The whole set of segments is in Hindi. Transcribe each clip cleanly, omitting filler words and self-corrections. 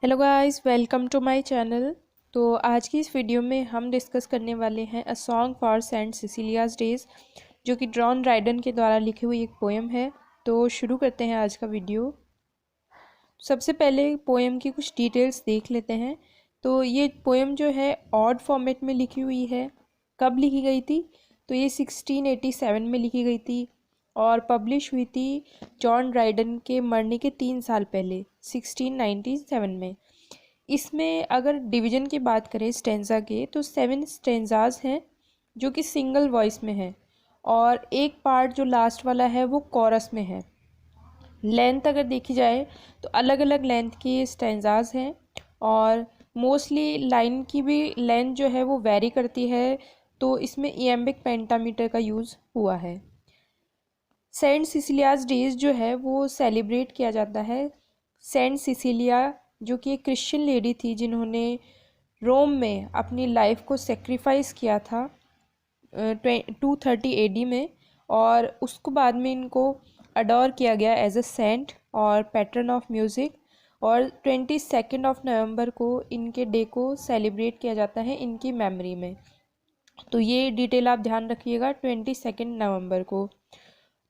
Hello guys, welcome to my channel. तो आज की इस वीडियो में हम डिस्कस करने वाले हैं a song for Saint Cecilia's day, जो कि जॉन ड्राइडन के द्वारा लिखी हुई एक पोएम है। तो शुरू करते हैं आज का वीडियो। सबसे पहले पोएम की कुछ डिटेल्स देख लेते हैं। तो ये पोएम जो है ऑड फॉर्मेट में लिखी हुई है। कब लिखी गई थी? तो ये 1687 में लिखी गई थी और पब्लिश हुई थी जॉन ड्राइडन के मरने के 3 साल पहले 1697 में। इसमें अगर डिवीजन की बात करें स्टेंजा के, तो 7 स्टेंजाज हैं जो कि सिंगल वॉइस में है और एक पार्ट जो लास्ट वाला है वो कोरस में है। लेंथ अगर देखी जाए तो अलग अलग लेंथ की स्टेंजाज हैं और मोस्टली लाइन की भी लेंथ जो है वो वेरी करती है। तो इसमें इयम्बिक पेंटामीटर का यूज़ हुआ है। सेंट सिसिलियाज डेज जो है वो सेलिब्रेट किया जाता है। सेंट सिसिलिया जो कि एक क्रिश्चियन लेडी थी जिन्होंने रोम में अपनी लाइफ को सेक्रीफाइस किया था 230 AD में, और उसको बाद में इनको अडोर किया गया एज अ सेंट और पैट्रन ऑफ म्यूज़िक। और 22 नवंबर को इनके डे को सेलिब्रेट किया जाता है इनकी मेमोरी में। तो ये डिटेल आप ध्यान रखिएगा, 22 नवंबर को।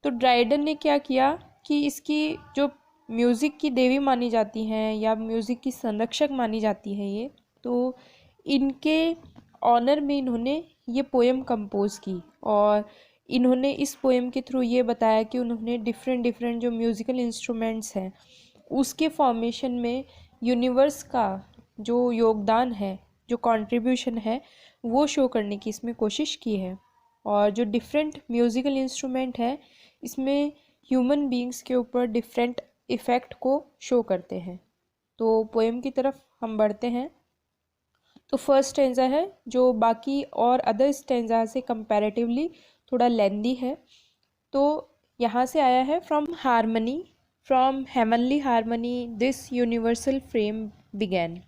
तो ड्राइडन ने क्या किया कि इसकी जो म्यूज़िक की देवी मानी जाती हैं या म्यूज़िक की संरक्षक मानी जाती हैं ये, तो इनके ऑनर में इन्होंने ये पोएम कंपोज की। और इन्होंने इस पोएम के थ्रू ये बताया कि उन्होंने डिफरेंट डिफरेंट जो म्यूज़िकल इंस्ट्रूमेंट्स हैं उसके फॉर्मेशन में यूनिवर्स का जो योगदान है, जो कंट्रीब्यूशन है, वो शो करने की इसमें कोशिश की है। और जो डिफरेंट म्यूज़िकल इंस्ट्रूमेंट है इसमें ह्यूमन बीइंग्स के ऊपर डिफरेंट इफ़ेक्ट को शो करते हैं। तो पोएम की तरफ हम बढ़ते हैं। तो फर्स्ट स्टेंजा है जो बाकी और अदर स्टेंजा से कंपैरेटिवली थोड़ा लेंदी है। तो यहाँ से आया है, from heavenly harmony this universal frame began.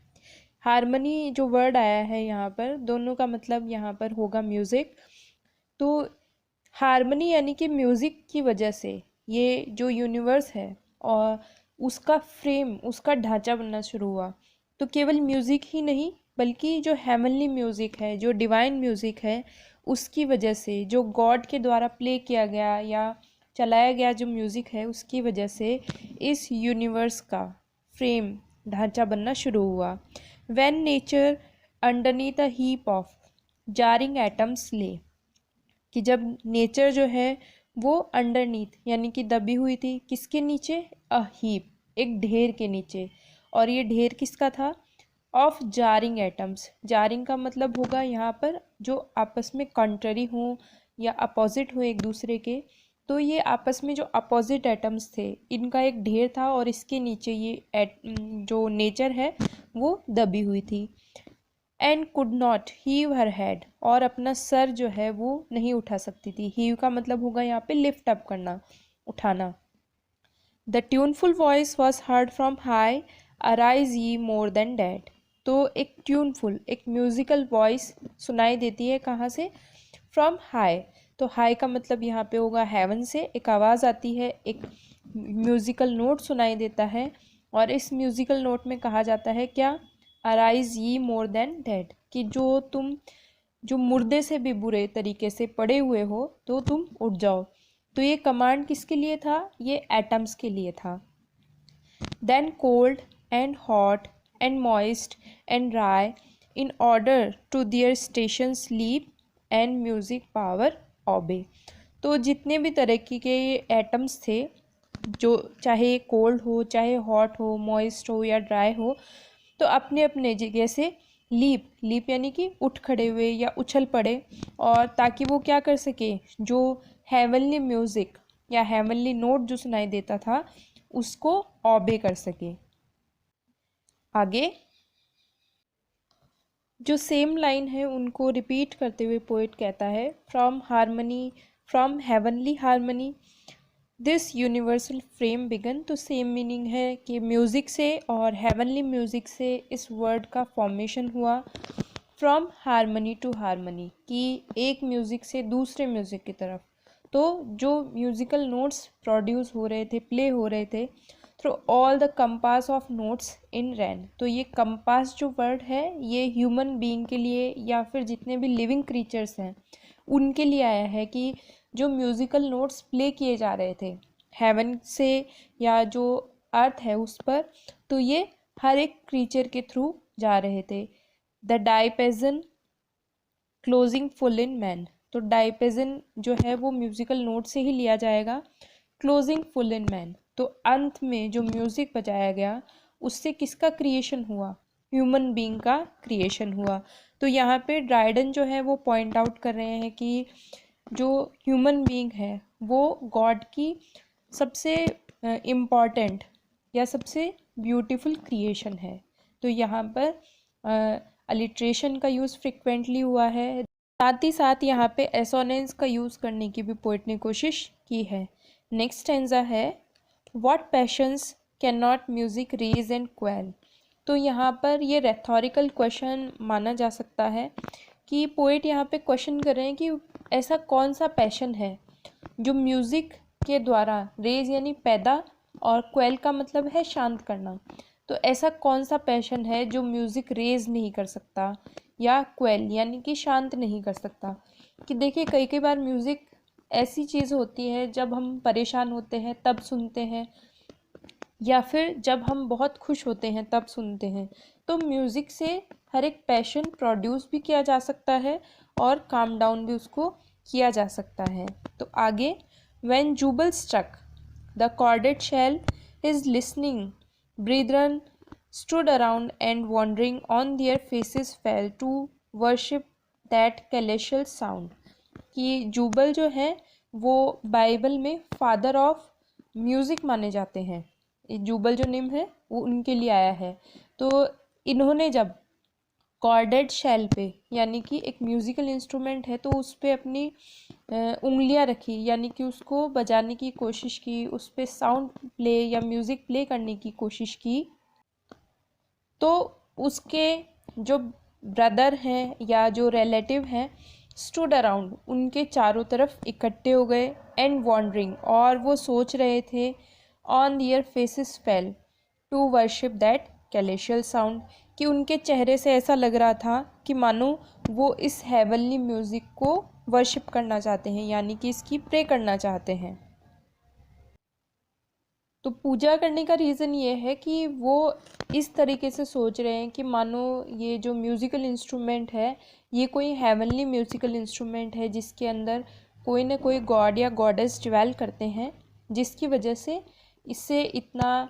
Harmony जो वर्ड आया है यहाँ पर, दोनों का मतलब यहाँ पर होगा म्यूज़िक। तो हारमनी यानी कि म्यूज़िक की वजह से ये जो यूनिवर्स है और उसका फ्रेम, उसका ढांचा बनना शुरू हुआ। तो केवल म्यूज़िक ही नहीं बल्कि जो हेमनली म्यूज़िक है, जो डिवाइन म्यूज़िक है, उसकी वजह से, जो गॉड के द्वारा प्ले किया गया या चलाया गया जो म्यूज़िक है, उसकी वजह से इस यूनिवर्स का फ्रेम, ढांचा बनना शुरू हुआ। When nature underneath a heap of jarring atoms ले, कि जब नेचर जो है वो अंडरनीथ यानी कि दबी हुई थी, किसके नीचे? अ हीप, एक ढेर के नीचे। और ये ढेर किसका था? Of jarring atoms. जारिंग का मतलब होगा यहाँ पर जो आपस में कंट्ररी हों या अपोजिट हो एक दूसरे के। तो ये आपस में जो अपोजिट एटम्स थे इनका एक ढेर था और इसके नीचे ये जो नेचर है वो दबी हुई थी। And could not heave her head, और अपना सर जो है वो नहीं उठा सकती थी। हीव का मतलब होगा यहाँ पे लिफ्ट अप करना, उठाना। The tuneful voice was heard from high, arise ye more then dad. तो एक ट्यूनफुल, एक म्यूजिकल वॉइस सुनाई देती है, कहाँ से? From high. तो हाई का मतलब यहाँ पे होगा हेवन से एक आवाज़ आती है, एक म्यूजिकल नोट सुनाई देता है। और इस म्यूजिकल नोट में कहा जाता है क्या? Arise ye more then dead, कि जो मुर्दे से भी बुरे तरीके से पड़े हुए हो तो तुम उठ जाओ। तो ये कमांड किसके लिए था? ये एटम्स के लिए था। Then cold and hot and moist and dry in order to their station sleep and music power obey. तो जितने भी तरह के ये एटम्स थे, जो चाहे कोल्ड हो, चाहे हॉट हो, मॉइस्ट हो या ड्राई हो, तो अपने अपने जगह से लीप, लीप यानी कि उठ खड़े हुए या उछल पड़े, और ताकि वो क्या कर सके, जो हेवनली म्यूज़िक या हेवनली नोट जो सुनाई देता था उसको ऑबे कर सके। आगे जो सेम लाइन है उनको रिपीट करते हुए पोइट कहता है, from heavenly harmony this universal frame began. तो सेम मीनिंग है कि म्यूज़िक से और हेवनली म्यूज़िक से इस वर्ड का फॉर्मेशन हुआ। फ्रॉम हारमनी टू हारमनी, कि एक म्यूज़िक से दूसरे म्यूज़िक की तरफ। तो जो म्यूज़िकल नोट्स प्रोड्यूस हो रहे थे, प्ले हो रहे थे, through all the compass of notes in ran. तो ये कंपास जो वर्ड है ये ह्यूमन बीइंग के लिए या फिर जितने भी लिविंग क्रीचर्स हैं उनके लिए आया है कि जो म्यूज़िकल नोट्स प्ले किए जा रहे थे हेवन से या जो अर्थ है उस पर, तो ये हर एक क्रीचर के थ्रू जा रहे थे। The diapason closing full in man. तो डायपेजन जो है वो म्यूज़िकल नोट से ही लिया जाएगा। क्लोजिंग फुल इन मैन, तो अंत में जो म्यूज़िक बजाया गया उससे किसका क्रिएशन हुआ? ह्यूमन बीइंग का क्रिएशन हुआ। तो यहाँ पे ड्राइडन जो है वो पॉइंट आउट कर रहे हैं कि जो ह्यूमन बीइंग है वो गॉड की सबसे इम्पॉर्टेंट या सबसे ब्यूटीफुल क्रिएशन है। तो यहाँ पर अलिट्रेशन का यूज़ फ्रिक्वेंटली हुआ है, साथ ही साथ यहाँ पे एसोनेंस का यूज़ करने की भी पोइट ने कोशिश की है। नेक्स्ट स्टैंजा है what passions can not music raise and quell. तो यहाँ पर ये रेथोरिकल क्वेश्चन माना जा सकता है कि पोइट यहाँ पे क्वेश्चन कर रहे हैं कि ऐसा कौन सा पैशन है जो म्यूज़िक के द्वारा, रेज यानी पैदा और क्वेल का मतलब है शांत करना, तो ऐसा कौन सा पैशन है जो म्यूज़िक रेज नहीं कर सकता या क्वेल यानी कि शांत नहीं कर सकता। कि देखिए कई कई बार म्यूज़िक ऐसी चीज़ होती है जब हम परेशान होते हैं तब सुनते हैं या फिर जब हम बहुत खुश होते हैं तब सुनते हैं। तो म्यूज़िक से हर एक पैशन प्रोड्यूस भी किया जा सकता है और काम डाउन भी उसको किया जा सकता है। तो आगे when Jubal struck the corded shell is listening brethren stood around and wondering on their faces fell to worship that celestial sound। कि जूबल जो है वो बाइबल में फादर ऑफ म्यूज़िक माने जाते हैं। जूबल जो नेम है वो उनके लिए आया है। तो इन्होंने जब कॉर्डेड शेल पे यानी कि एक म्यूज़िकल इंस्ट्रूमेंट है तो उस पर अपनी उंगलियां रखी यानी कि उसको बजाने की कोशिश की, उस पर साउंड प्ले या म्यूज़िक प्ले करने की कोशिश की, तो उसके जो ब्रदर हैं या जो रिलेटिव हैं स्टूड अराउंड, उनके चारों तरफ इकट्ठे हो गए, एंड वॉन्डरिंग और वो सोच रहे थे, on their faces fell to worship that celestial sound, कि उनके चेहरे से ऐसा लग रहा था कि मानो वो इस हेवनली म्यूज़िक को वर्शिप करना चाहते हैं यानी कि इसकी प्रे करना चाहते हैं। तो पूजा करने का रीज़न ये है कि वो इस तरीके से सोच रहे हैं कि मानो ये जो म्यूज़िकल इंस्ट्रूमेंट है ये कोई हेवनली म्यूज़िकल इंस्ट्रूमेंट है जिसके अंदर कोई ना कोई गॉड या गॉडेस ड्वेल करते हैं, जिसकी वजह से इससे इतना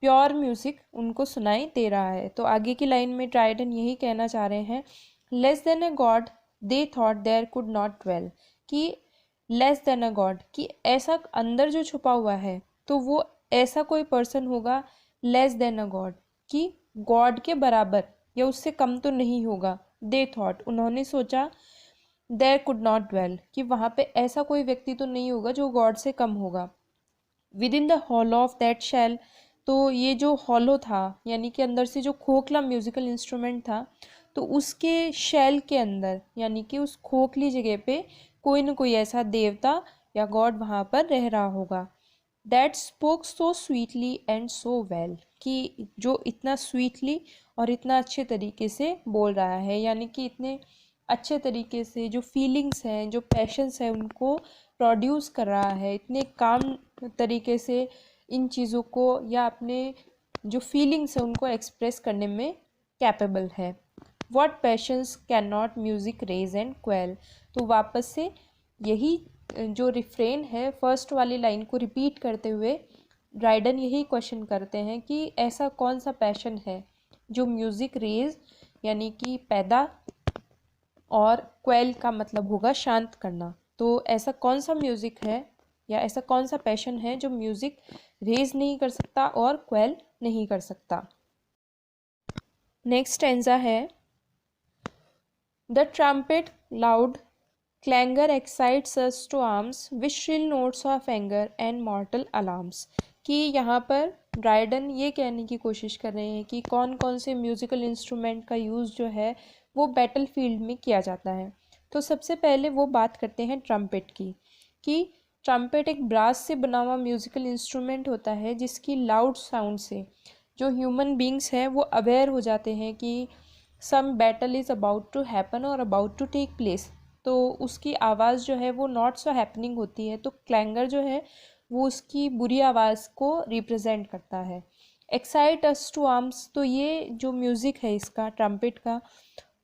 प्योर म्यूज़िक उनको सुनाई दे रहा है। तो आगे की लाइन में ड्राइडन यही कहना चाह रहे हैं, less than a god they thought there could not dwell, कि लेस देन अ गॉड, कि ऐसा अंदर जो छुपा हुआ है तो वो ऐसा कोई पर्सन होगा लेस देन अ गॉड, कि गॉड के बराबर या उससे कम तो नहीं होगा। दे थॉट, उन्होंने सोचा, देयर कुड नॉट ड्वेल, कि वहाँ पे ऐसा कोई व्यक्ति तो नहीं होगा जो गॉड से कम होगा। Within the hollow of that shell, तो ये जो हॉलो था यानी कि अंदर से जो खोखला म्यूज़िकल इंस्ट्रूमेंट था, तो उसके शेल के अंदर यानी कि उस खोखली जगह पे कोई न कोई ऐसा देवता या गॉड वहाँ पर रह रहा होगा। That spoke so sweetly and so well, कि जो इतना स्वीटली और इतना अच्छे तरीके से बोल रहा है यानी कि इतने अच्छे तरीके से जो फीलिंग्स हैं, जो पैशंस है उनको प्रोड्यूस कर रहा है, इतने काम तरीके से इन चीज़ों को या अपने जो फीलिंग्स है उनको एक्सप्रेस करने में कैपेबल है। What passions can not music raise and quell. तो वापस से यही जो रिफ्रेन है फर्स्ट वाली लाइन को रिपीट करते हुए ड्राइडन यही क्वेश्चन करते हैं कि ऐसा कौन सा पैशन है जो म्यूज़िक रेज यानी कि पैदा और क्वेल का मतलब होगा शांत करना। तो ऐसा कौन सा म्यूज़िक है या ऐसा कौन सा पैशन है जो म्यूज़िक रेज नहीं कर सकता और क्वेल नहीं कर सकता। नेक्स्ट स्टैंजा है, the trumpet loud clangour excites us to arms with shrill notes of anger and mortal alarms, कि यहाँ पर ड्राइडन ये कहने की कोशिश कर रहे हैं कि कौन कौन से म्यूज़िकल इंस्ट्रूमेंट का यूज़ जो है वो बैटल फील्ड में किया जाता है। तो सबसे पहले वो बात करते हैं ट्रम्पेट की, कि ट्रम्पेट एक ब्रास से बना हुआ म्यूजिकल इंस्ट्रूमेंट होता है जिसकी लाउड साउंड से जो ह्यूमन बींग्स हैं वो अवेयर हो जाते हैं कि some battle is about to happen और अबाउट टू टेक प्लेस। तो उसकी आवाज़ जो है वो नॉट सो हैपनिंग होती है, तो क्लैंगर जो है वो उसकी बुरी आवाज़ को रिप्रेजेंट करता है। एक्साइट अस टू आर्म्स, तो ये जो म्यूज़िक है इसका ट्रम्पेट का,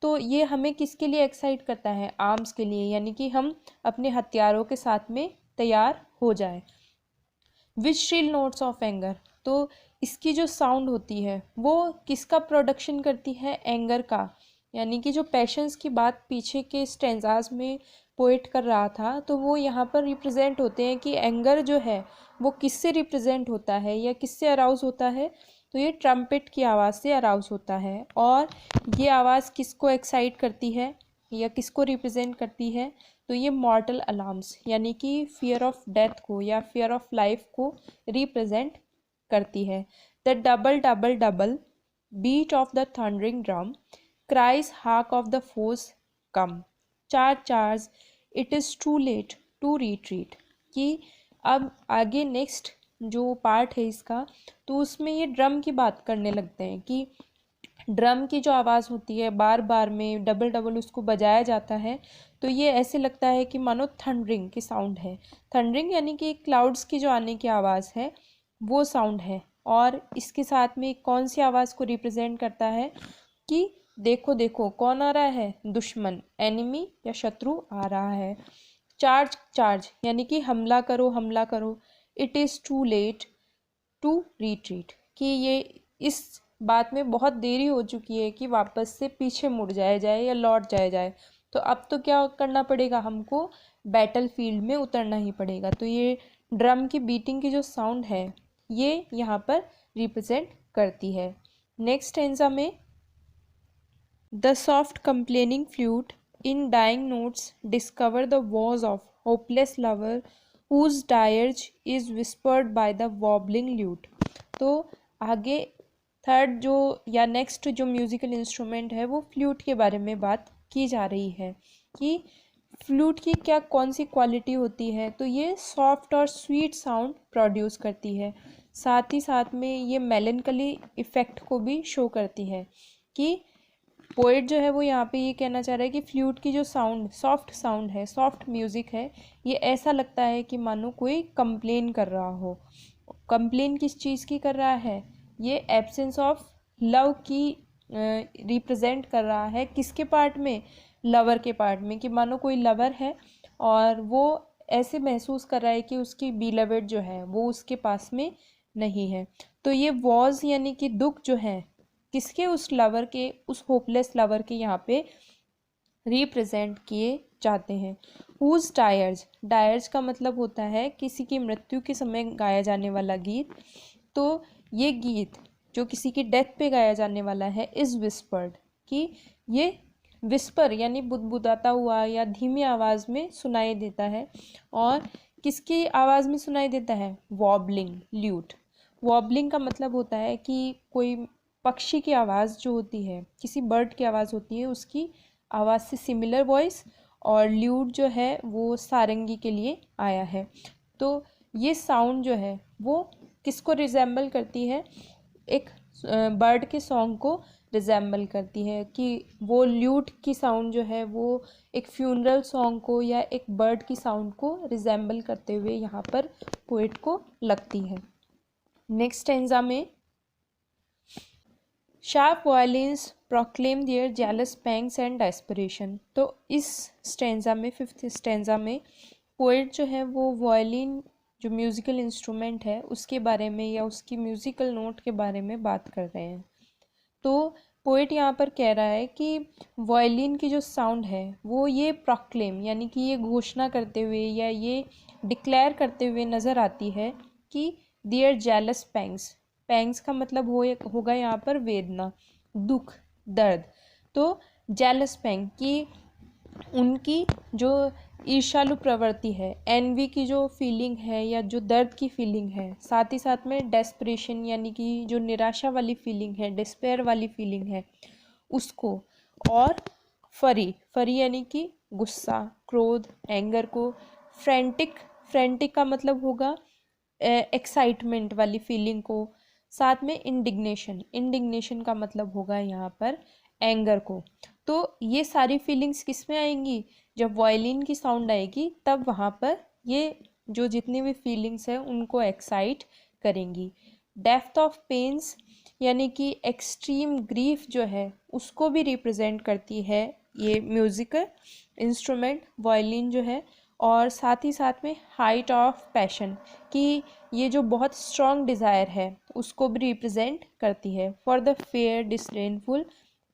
तो ये हमें किसके लिए एक्साइट करता है? आर्म्स के लिए, यानी कि हम अपने हथियारों के साथ में तैयार हो जाए। विच श्रिल नोट्स ऑफ एंगर, तो इसकी जो साउंड होती है वो किसका प्रोडक्शन करती है? एंगर का, यानी कि जो पैशंस की बात पीछे के स्टेंजाज में पोइट कर रहा था, तो वो यहाँ पर रिप्रेजेंट होते हैं कि एंगर जो है वो किससे रिप्रेजेंट होता है या किससे अराउज होता है? तो ये ट्रम्पेट की आवाज़ से अराउज होता है। और ये आवाज़ किसको एक्साइट करती है या किसको रिप्रेजेंट करती है? तो ये मॉर्टल अलार्म्स, यानी कि फियर ऑफ डेथ को या फियर ऑफ लाइफ को रिप्रेजेंट करती है। The double double double beat of the thundering drum cries hark of the force come, charge charge it is too late to retreat. कि अब आगे नेक्स्ट जो पार्ट है इसका, तो उसमें ये ड्रम की बात करने लगते हैं कि ड्रम की जो आवाज़ होती है बार बार में डबल डबल उसको बजाया जाता है, तो ये ऐसे लगता है कि मानो थंडरिंग की साउंड है। थंडरिंग यानी कि क्लाउड्स की जो आने की आवाज़ है वो साउंड है। और इसके साथ में कौन सी आवाज़ को रिप्रेजेंट करता है कि देखो देखो कौन आ रहा है? दुश्मन, एनिमी या शत्रु आ रहा है। चार्ज चार्ज यानी कि हमला करो हमला करो। It is too late to retreat, कि ये इस बात में बहुत देरी हो चुकी है कि वापस से पीछे मुड़ जाया जाए या लौट जाया जाए। तो अब तो क्या करना पड़ेगा? हमको बैटल फील्ड में उतरना ही पड़ेगा। तो ये ड्रम की बीटिंग की जो साउंड है ये यहाँ पर रिप्रेजेंट करती है। नेक्स्ट स्टेंजा में the soft complaining flute in dying notes discover the woes of hopeless lover whose dirge is whispered by the wobbling lute। तो आगे थर्ड जो या नेक्स्ट जो म्यूज़िकल इंस्ट्रूमेंट है वो फ्लूट के बारे में बात की जा रही है कि फ्लूट की क्या कौन सी क्वालिटी होती है। तो ये सॉफ्ट और स्वीट साउंड प्रोड्यूस करती है, साथ ही साथ में ये मेलनकली इफ़ेक्ट को भी शो करती है। कि पोइट जो है वो यहाँ पे ये कहना चाह रहा है कि फ्लूट की जो साउंड सॉफ्ट साउंड है, सॉफ्ट म्यूज़िक है, ये ऐसा लगता है कि मानो कोई कंप्लेन कर रहा हो। कंप्लेन किस चीज़ की कर रहा है? ये एब्सेंस ऑफ लव की रिप्रेजेंट कर रहा है। किसके पार्ट में? लवर के पार्ट में, कि मानो कोई लवर है और वो ऐसे महसूस कर रहा है कि उसकी बीलवेड जो है वो उसके पास में नहीं है। तो ये वॉज यानी कि दुख जो है किसके? उस लवर के, उस होपलेस लवर के यहाँ पे रिप्रेजेंट किए जाते हैं। हुज डायर्स, डायर्स का मतलब होता है किसी की मृत्यु के समय गाया जाने वाला गीत। तो ये गीत जो किसी की डेथ पे गाया जाने वाला है इज़ विस्पर्ड, कि ये विस्पर यानी बुदबुदाता हुआ या धीमी आवाज़ में सुनाई देता है। और किसकी आवाज़ में सुनाई देता है? Wobbling lewd. वॉबलिंग का मतलब होता है कि कोई पक्षी की आवाज़ जो होती है, किसी बर्ड की आवाज़ होती है, उसकी आवाज़ से सिमिलर वॉइस, और ल्यूट जो है वो सारंगी के लिए आया है। तो ये साउंड जो है वो किसको रिजेंबल करती है? एक बर्ड के सॉन्ग को रिजेंबल करती है, कि वो ल्यूट की साउंड जो है वो एक फ्यूनरल सॉन्ग को या एक बर्ड की साउंड को रिजेंबल करते हुए यहाँ पर पोइट को लगती है। नेक्स्ट स्टेंजा में sharp violins proclaim their jealous pangs and desperation. तो इस स्टेंजा में, फिफ्थ स्टेंजा में, पोइट जो है वो वायलिन जो म्यूज़िकल इंस्ट्रूमेंट है उसके बारे में या उसकी म्यूज़िकल नोट के बारे में बात कर रहे हैं। तो पोइट यहाँ पर कह रहा है कि वायलिन की जो साउंड है वो ये प्रोक्लेम यानी कि ये घोषणा करते हुए या ये डिक्लेयर करते हुए नज़र आती है कि देयर जेलस पैंग्स, पैंग्स का मतलब होगा यहाँ पर वेदना, दुख, दर्द। तो जेलस पैंग की उनकी जो ईर्ष्यालु प्रवृत्ति है, एनवी की जो फीलिंग है या जो दर्द की फीलिंग है, साथ ही साथ में डेस्परेशन यानी कि जो निराशा वाली फीलिंग है, डिस्पेयर वाली फीलिंग है उसको, और फरी, फरी यानी कि गुस्सा, क्रोध, एंगर को, फ्रेंटिक फ्रेंटिक का मतलब होगा एक्साइटमेंट वाली फीलिंग को, साथ में इंडिग्नेशन, इंडिग्नेशन का मतलब होगा यहाँ पर एंगर को। तो ये सारी फीलिंग्स किस में आएंगी, जब वायलिन की साउंड आएगी तब वहाँ पर ये जो जितनी भी फीलिंग्स हैं उनको एक्साइट करेंगी। डेप्थ ऑफ पेन्स यानी कि एक्सट्रीम ग्रीफ जो है उसको भी रिप्रेजेंट करती है ये म्यूज़िकल इंस्ट्रूमेंट वायलिन जो है। और साथ ही साथ में हाइट ऑफ पैशन कि ये जो बहुत स्ट्रॉन्ग डिज़ायर है उसको भी रिप्रेजेंट करती है। For the fair disdainful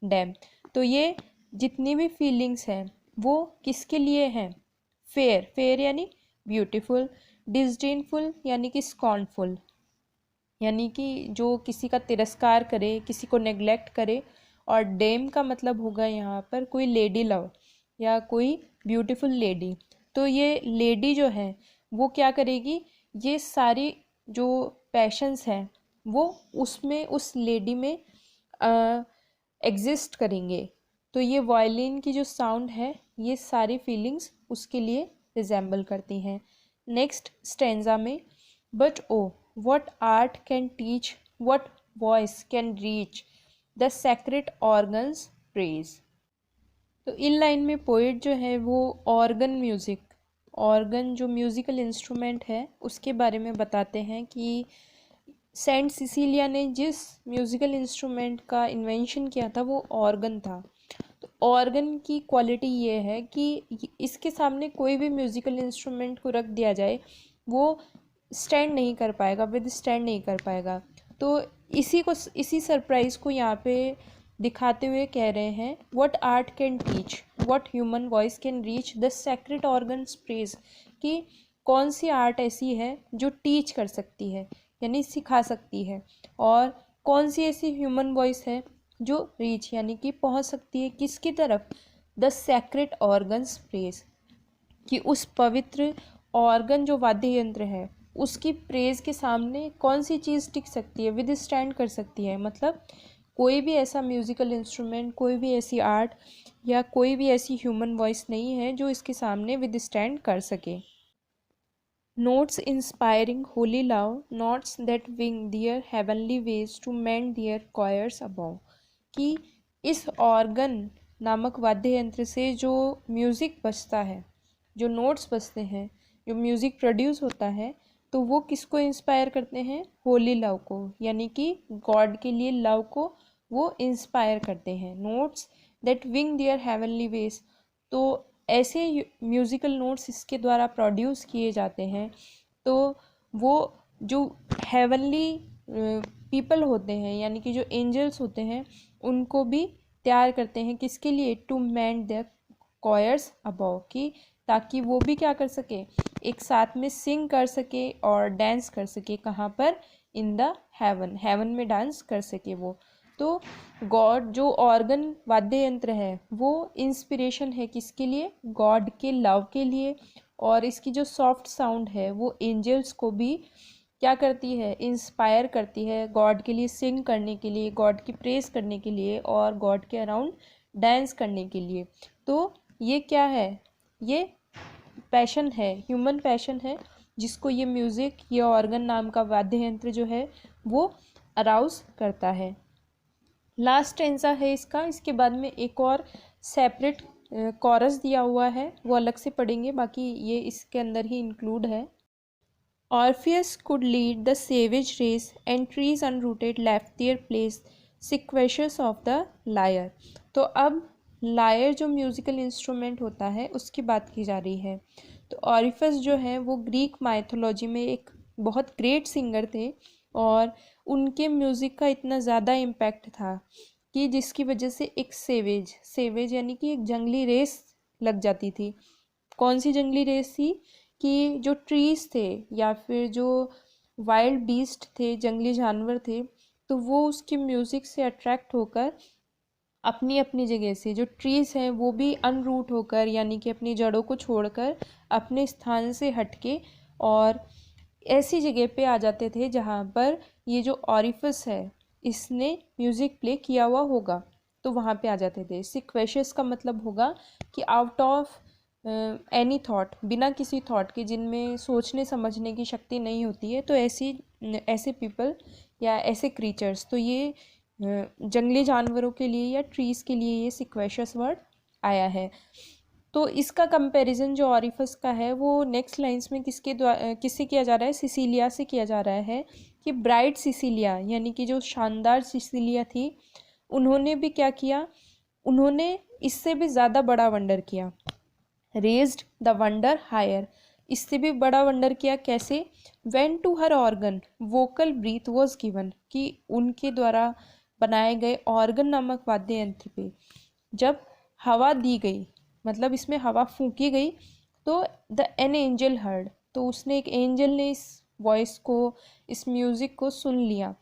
dam, तो ये जितनी भी फीलिंग्स हैं वो किसके लिए हैं, फेयर, फेयर यानी ब्यूटीफुल, डिसडेनफुल यानी कि स्कॉर्नफुल यानी कि जो किसी का तिरस्कार करे, किसी को नेग्लेक्ट करे, और डेम का मतलब होगा यहाँ पर कोई लेडी लव या कोई ब्यूटीफुल लेडी। तो ये लेडी जो है वो क्या करेगी, ये सारी जो पैशंस हैं वो उसमें उस लेडी में एग्जिस्ट करेंगे। तो ये वायलिन की जो साउंड है ये सारी फीलिंग्स उसके लिए रिजेंबल करती हैं। नेक्स्ट स्टेंजा में, but O what art can teach, what voice can reach, the sacred organs praise। तो इन लाइन में पोइट जो है वो ऑर्गन म्यूज़िक, ऑर्गन जो म्यूज़िकल इंस्ट्रूमेंट है उसके बारे में बताते हैं कि सेंट सिसिलिया ने जिस म्यूज़िकल इंस्ट्रूमेंट का इन्वेंशन किया था वो ऑर्गन था। तो ऑर्गन की क्वालिटी ये है कि इसके सामने कोई भी म्यूज़िकल इंस्ट्रूमेंट को रख दिया जाए वो स्टैंड नहीं कर पाएगा, विद स्टैंड नहीं कर पाएगा। तो इसी सरप्राइज़ को यहाँ पे दिखाते हुए कह रहे हैं, what art can teach, what human voice can reach the sacred organs praise, कि कौन सी आर्ट ऐसी है जो टीच कर सकती है यानी सिखा सकती है, और कौन सी ऐसी ह्यूमन वॉइस है जो रीच यानी कि पहुंच सकती है किसकी तरफ, द सेक्रेट ऑर्गन्स प्रेज, कि उस पवित्र ऑर्गन जो वाद्य यंत्र है उसकी प्रेज के सामने कौन सी चीज़ टिक सकती है, विद स्टैंड कर सकती है। मतलब कोई भी ऐसा म्यूज़िकल इंस्ट्रूमेंट, कोई भी ऐसी आर्ट या कोई भी ऐसी ह्यूमन वॉइस नहीं है जो इसके सामने विद स्टैंड कर सके। Notes inspiring holy love, notes that wing their heavenly ways to mend their choirs above, कि इस ऑर्गन नामक वाद्य यंत्र से जो म्यूज़िक बजता है, जो नोट्स बजते हैं, जो म्यूज़िक प्रोड्यूस होता है, तो वो किसको इंस्पायर करते हैं, होली लव को, यानी कि गॉड के लिए लव को वो इंस्पायर करते हैं। Notes that wing their heavenly ways, तो ऐसे म्यूज़िकल नोट्स इसके द्वारा प्रोड्यूस किए जाते हैं तो वो जो हेवनली पीपल होते हैं यानी कि जो एंजल्स होते हैं उनको भी तैयार करते हैं किसके लिए, to mend the choirs above, की ताकि वो भी क्या कर सके, एक साथ में सिंग कर सके और डांस कर सके, कहाँ पर, इन द हेवन, हेवन में डांस कर सके वो। तो गॉड जो ऑर्गन वाद्य यंत्र है वो इंस्पिरेशन है किसके लिए, गॉड के लव के लिए, और इसकी जो सॉफ्ट साउंड है वो एंजल्स को भी क्या करती है, इंस्पायर करती है गॉड के लिए सिंग करने के लिए, गॉड की प्रेज करने के लिए और गॉड के अराउंड डांस करने के लिए। तो ये क्या है, ये पैशन है, ह्यूमन पैशन है, जिसको ये म्यूज़िक, ये ऑर्गन नाम का वाद्य यंत्र जो है वो अराउज करता है। लास्ट स्टेंजा है इसका, इसके बाद में एक और सेपरेट कॉरस दिया हुआ है, वो अलग से पढ़ेंगे, बाकी ये इसके अंदर ही इंक्लूड है। Orpheus could lead the savage race, and trees unrooted left their place, sequentials of the lyre। तो अब लायर जो म्यूज़िकल इंस्ट्रूमेंट होता है उसकी बात की जा रही है। तो ऑरिफस जो है वो ग्रीक माइथोलॉजी में एक बहुत ग्रेट सिंगर थे, और उनके म्यूज़िक का इतना ज़्यादा इम्पैक्ट था कि जिसकी वजह से एक सेवेज यानी कि एक जंगली रेस लग जाती थी। कौन सी जंगली रेस थी, कि जो ट्रीज़ थे या फिर जो वाइल्ड बीस्ट थे, जंगली जानवर थे, तो वो उसके म्यूज़िक से अट्रैक्ट होकर अपनी अपनी जगह से, जो ट्रीज़ हैं वो भी अनरूट होकर यानी कि अपनी जड़ों को छोड़कर अपने स्थान से हटके और ऐसी जगह पे आ जाते थे जहाँ पर ये जो ऑरिफिस है इसने म्यूज़िक प्ले किया हुआ होगा, तो वहाँ पे आ जाते थे। सिक्वेशियस का मतलब होगा कि आउट ऑफ एनी थॉट, बिना किसी थॉट के, जिनमें सोचने समझने की शक्ति नहीं होती है, तो ऐसे पीपल या ऐसे क्रीचर्स, तो ये जंगली जानवरों के लिए या ट्रीज़ के लिए ये सिक्वेशियस वर्ड आया है। तो इसका कंपैरिजन जो ऑरिफस का है वो नेक्स्ट लाइंस में किससे किया जा रहा है, सिसिलिया से किया जा रहा है, कि ब्राइट सिसिलिया यानी कि जो शानदार सिसिलिया थी, उन्होंने भी क्या किया, उन्होंने इससे भी ज़्यादा बड़ा वंडर किया, रेज्ड द वंडर हायर, इससे भी बड़ा वंडर किया। कैसे? When to her organ vocal breath was given, कि उनके द्वारा बनाए गए ऑर्गन नामक वाद्य यंत्र पे जब हवा दी गई, मतलब इसमें हवा फूंकी गई, तो द एन एंजल हर्ड, तो उसने, एक एंजल ने इस वॉइस को, इस म्यूज़िक को सुन लिया।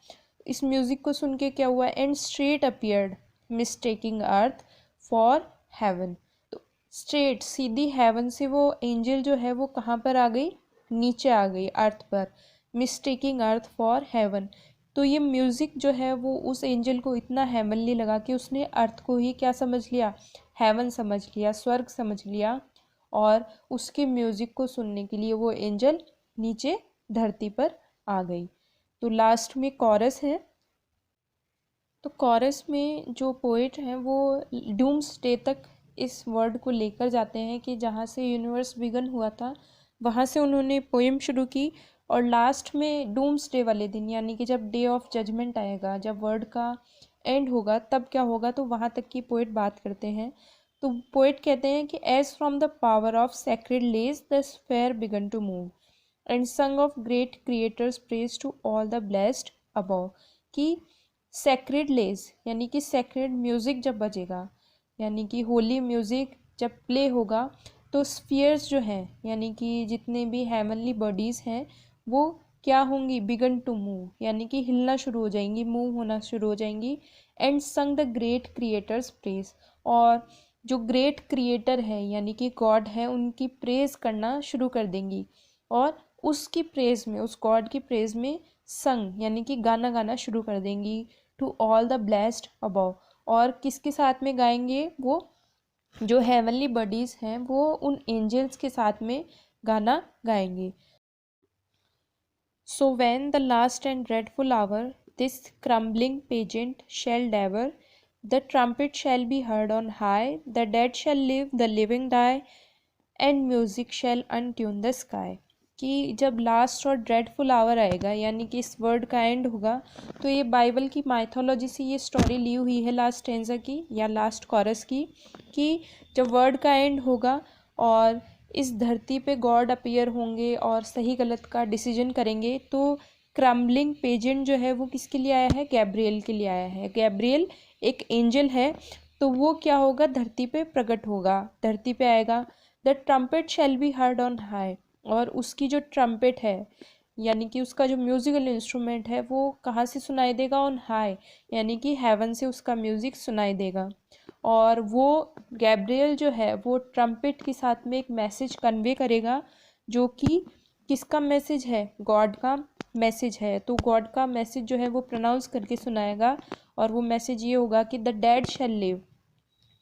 इस म्यूज़िक को सुन के क्या हुआ, and straight appeared mistaking earth for heaven, तो स्ट्रेट सीधी हेवन से वो एंजल जो है वो कहाँ पर आ गई, नीचे आ गई अर्थ पर, मिस्टेकिंग अर्थ फॉर हेवन। तो ये म्यूज़िक जो है वो उस एंजल को इतना हेवनली लगा कि उसने अर्थ को ही क्या समझ लिया, हेवन समझ लिया, स्वर्ग समझ लिया, और उसके म्यूज़िक को सुनने के लिए वो एंजल नीचे धरती पर आ गई। तो लास्ट में कॉरस है। तो कॉरस में जो पोइट हैं वो डूम्सडे तक इस वर्ड को लेकर जाते हैं, कि जहाँ से यूनिवर्स बिगन हुआ था वहाँ से उन्होंने पोएम शुरू की, और लास्ट में डूम्सडे वाले दिन, यानी कि जब डे ऑफ जजमेंट आएगा, जब वर्ड का एंड होगा, तब क्या होगा, तो वहाँ तक की पोइट बात करते हैं। तो पोइट कहते हैं कि as from the power of sacred lays the sphere began to move and sung of great creators praise to all the blessed above, कि सैक्रेड लेज यानी कि सैक्रेड म्यूज़िक जब बजेगा, यानी कि होली म्यूज़िक जब प्ले होगा, तो स्फीयर्स जो हैं, यानी कि जितने भी हेवनली बॉडीज़ हैं, वो क्या होंगी, बिगन टू मूव, यानी कि हिलना शुरू हो जाएंगी, मूव होना शुरू हो जाएंगी। एंड संग द ग्रेट क्रिएटर्स प्रेज, और जो ग्रेट क्रिएटर है यानी कि गॉड है, उनकी प्रेज करना शुरू कर देंगी, और उसकी प्रेज में, उस गॉड की प्रेज में संग यानी कि गाना गाना शुरू कर देंगी, to all the blessed above, और किसके साथ में गाएंगे, वो जो हेवनली बॉडीज़ हैं वो उन एंजल्स के साथ में गाना गाएंगे। So when the last and dreadful hour this crumbling pageant shall devour, the trumpet shall be heard on high, the dead shall live, the living die, and music shall untune the sky, कि जब लास्ट और ड्रेडफुल आवर आएगा, यानी कि इस वर्ड का एंड होगा, तो ये बाइबल की माइथोलॉजी से ये स्टोरी ली हुई है लास्ट टेंजा की या लास्ट कॉरस की, कि जब वर्ड का एंड होगा और इस धरती पे गॉड अपीयर होंगे और सही गलत का डिसीजन करेंगे, तो क्रम्बलिंग पेजेंट जो है वो किसके लिए आया है, गैब्रियल के लिए आया है। गैब्रियल एक एंजल है, तो वो क्या होगा, धरती पे प्रकट होगा, धरती पे आएगा। The trumpet shall be heard on high, और उसकी जो ट्रम्पेट है यानी कि उसका जो म्यूज़िकल इंस्ट्रूमेंट है वो कहाँ से सुनाई देगा, ऑन हाई, यानी कि हेवन से उसका म्यूज़िक सुनाई देगा। और वो गैब्रियल जो है वो ट्रम्पेट के साथ में एक मैसेज कन्वे करेगा, जो कि किसका मैसेज है, गॉड का मैसेज है। तो गॉड का मैसेज जो है वो प्रोनाउंस करके सुनाएगा, और वो मैसेज ये होगा कि द डेड शैल लिव,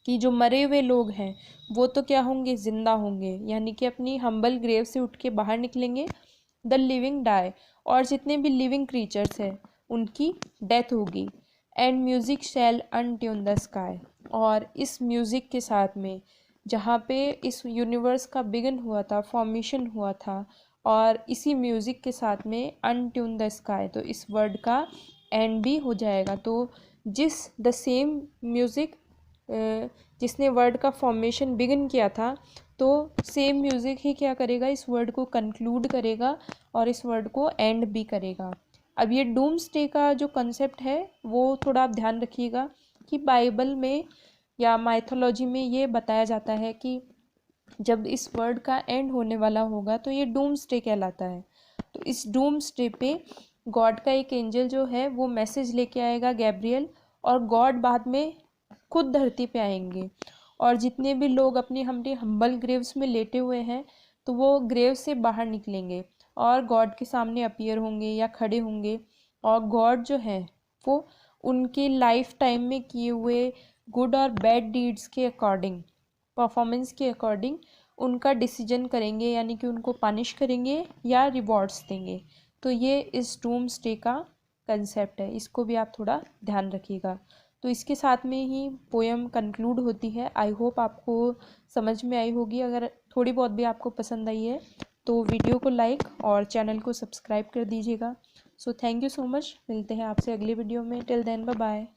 कि जो मरे हुए लोग हैं वो तो क्या होंगे, जिंदा होंगे, यानी कि अपनी हम्बल ग्रेव से उठ के बाहर निकलेंगे। द लिविंग डाई, और जितने भी लिविंग क्रीचर्स हैं उनकी डेथ होगी। And music shall untune the sky, और इस म्यूज़िक के साथ में जहाँ पे इस यूनिवर्स का बिगन हुआ था, फॉर्मेशन हुआ था, और इसी म्यूज़िक के साथ में अनट्यून द स्काई, तो इस वर्ड का एंड भी हो जाएगा। तो जिस द सेम म्यूज़िक जिसने वर्ड का फॉर्मेशन बिगिन किया था, तो सेम म्यूज़िक ही क्या करेगा, इस वर्ड को कंक्लूड करेगा और इस वर्ड को एंड भी करेगा। अब ये डूम्सडे का जो कंसेप्ट है वो थोड़ा आप ध्यान रखिएगा, कि बाइबल में या माइथोलॉजी में ये बताया जाता है कि जब इस वर्ड का एंड होने वाला होगा तो ये डूम्सडे कहलाता है। तो इस डूम्सडे पे गॉड का एक एंजल जो है वो मैसेज लेके आएगा, गैब्रियल, और गॉड बाद में खुद धरती पे आएंगे, और जितने भी लोग अपनी हम्बल ग्रेव्स में लेटे हुए हैं तो वो ग्रेव से बाहर निकलेंगे और गॉड के सामने अपीयर होंगे या खड़े होंगे, और गॉड जो है वो उनके लाइफ टाइम में किए हुए गुड और बैड डीड्स के अकॉर्डिंग, परफॉर्मेंस के अकॉर्डिंग उनका डिसीजन करेंगे, यानी कि उनको पनिश करेंगे या रिवॉर्ड्स देंगे। तो ये इस डूम्सडे का कंसेप्ट है, इसको भी आप थोड़ा ध्यान रखिएगा। तो इसके साथ में ही पोएम कंक्लूड होती है। आई होप आपको समझ में आई होगी। अगर थोड़ी बहुत भी आपको पसंद आई है तो वीडियो को लाइक और चैनल को सब्सक्राइब कर दीजिएगा। So thank you so much. मिलते हैं आपसे अगली वीडियो में। Till then bye bye.